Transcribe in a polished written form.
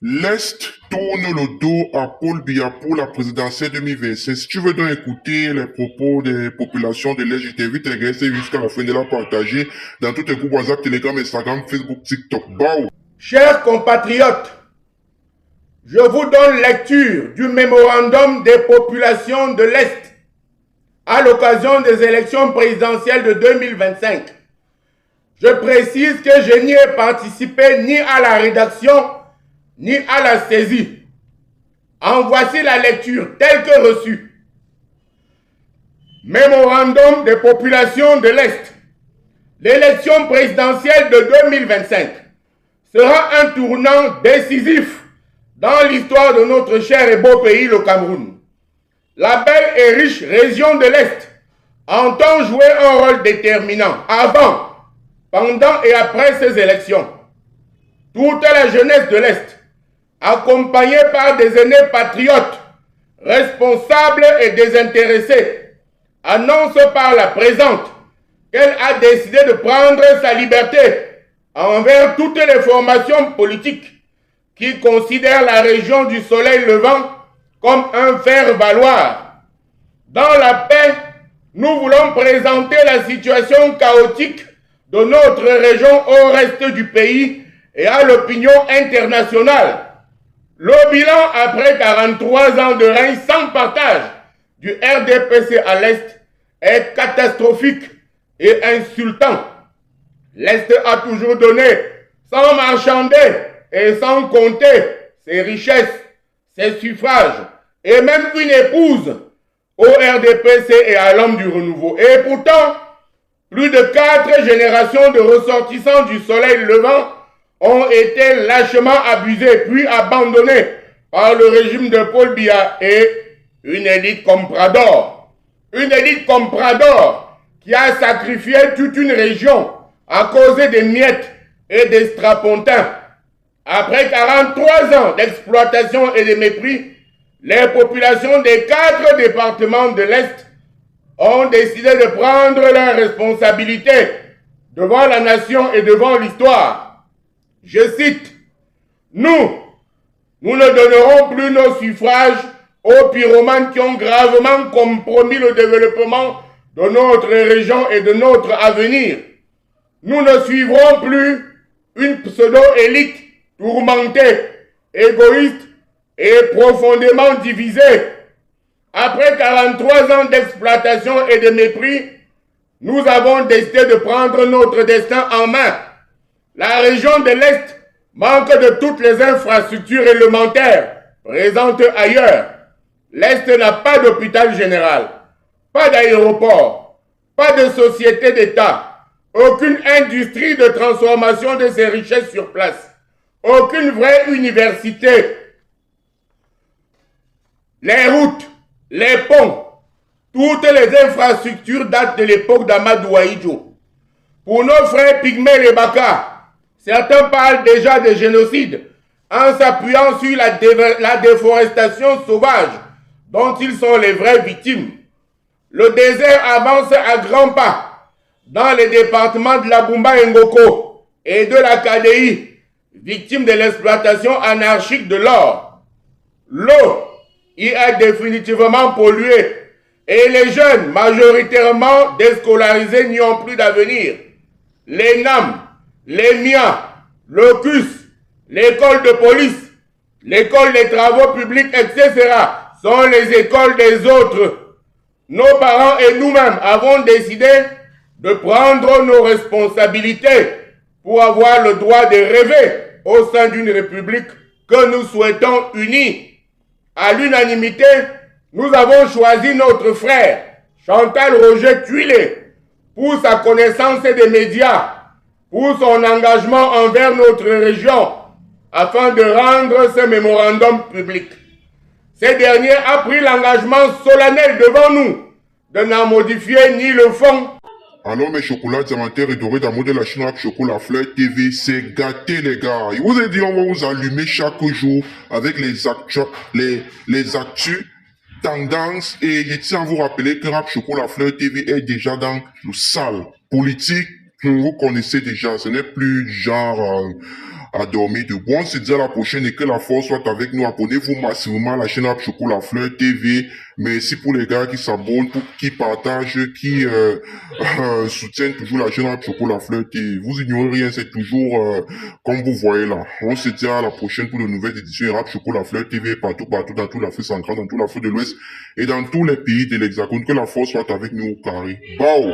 L'Est tourne le dos à Paul Biya pour la présidentielle 2025. Si tu veux donc écouter les propos des populations de l'Est, je t'invite à rester jusqu'à la fin de la partager dans tous tes groupes WhatsApp, Telegram, Instagram, Facebook, TikTok. Bao! Chers compatriotes, je vous donne lecture du mémorandum des populations de l'Est à l'occasion des élections présidentielles de 2025. Je précise que je n'y ai participé ni à la rédaction ni à la saisie. En voici la lecture telle que reçue. Mémorandum des populations de l'Est. L'élection présidentielle de 2025 sera un tournant décisif dans l'histoire de notre cher et beau pays, le Cameroun. La belle et riche région de l'Est entend jouer un rôle déterminant avant, pendant et après ces élections. Toute la jeunesse de l'Est, accompagnée par des aînés patriotes, responsables et désintéressés, annonce par la présente qu'elle a décidé de prendre sa liberté envers toutes les formations politiques qui considèrent la région du soleil levant comme un faire-valoir. Dans la paix, nous voulons présenter la situation chaotique de notre région au reste du pays et à l'opinion internationale. Le bilan après 43 ans de règne sans partage du RDPC à l'Est est catastrophique et insultant. L'Est a toujours donné sans marchander et sans compter ses richesses, ses suffrages et même une épouse au RDPC et à l'homme du renouveau. Et pourtant, plus de 4 générations de ressortissants du soleil levant ont été lâchement abusés puis abandonnés par le régime de Paul Biya et une élite comprador. Une élite comprador qui a sacrifié toute une région à cause des miettes et des strapontins. Après 43 ans d'exploitation et de mépris, les populations des 4 départements de l'Est ont décidé de prendre leurs responsabilités devant la nation et devant l'histoire. Je cite, « Nous ne donnerons plus nos suffrages aux pyromanes qui ont gravement compromis le développement de notre région et de notre avenir. Nous ne suivrons plus une pseudo-élite tourmentée, égoïste et profondément divisée. Après 43 ans d'exploitation et de mépris, nous avons décidé de prendre notre destin en main. La région de l'Est manque de toutes les infrastructures élémentaires présentes ailleurs. L'Est n'a pas d'hôpital général, pas d'aéroport, pas de société d'État, aucune industrie de transformation de ses richesses sur place, aucune vraie université. Les routes, les ponts, toutes les infrastructures datent de l'époque d'Amadou Ahidjo. Pour nos frères pygmées les Baka, certains parlent déjà de génocide en s'appuyant sur la déforestation sauvage dont ils sont les vraies victimes. Le désert avance à grands pas dans les départements de la Bumba Ngoko et de la KDI, victimes de l'exploitation anarchique de l'or. L'eau y est définitivement polluée et les jeunes, majoritairement déscolarisés, n'y ont plus d'avenir. Les NAM, les MIA, le CUS, l'école de police, l'école des travaux publics, etc. sont les écoles des autres. Nos parents et nous-mêmes avons décidé de prendre nos responsabilités pour avoir le droit de rêver au sein d'une république que nous souhaitons unie. À l'unanimité, nous avons choisi notre frère, Chantal Roger Tuilé, pour sa connaissance des médias, pour son engagement envers notre région, afin de rendre ce mémorandum public. Ce dernier a pris l'engagement solennel devant nous de n'en modifier ni le fond. Alors mes chocolats diamantaires et dorés d'amour de la Chine avec Chocolat Fleur TV, c'est gâté les gars. Je vous ai dit, on va vous allumer chaque jour avec les actus, tendances, et je tiens à vous rappeler que Rap Chocolat Fleur TV est déjà dans le salle politique que vous connaissez déjà. Ce n'est plus genre à dormir debout. On se dit à la prochaine et que la force soit avec nous. Abonnez-vous massivement à la chaîne Rap Chocolat Fleur TV. Merci pour les gars qui s'abonnent, qui partagent, qui soutiennent toujours la chaîne Rap Chocolat Fleur TV. Vous ignorez rien, c'est toujours comme vous voyez là. On se dit à la prochaine pour de nouvelles éditions Rap Chocolat Fleur TV partout, dans toute l'Afrique centrale, dans toute l'Afrique de l'Ouest et dans tous les pays de l'Hexagone. Que la force soit avec nous au carré. Bao!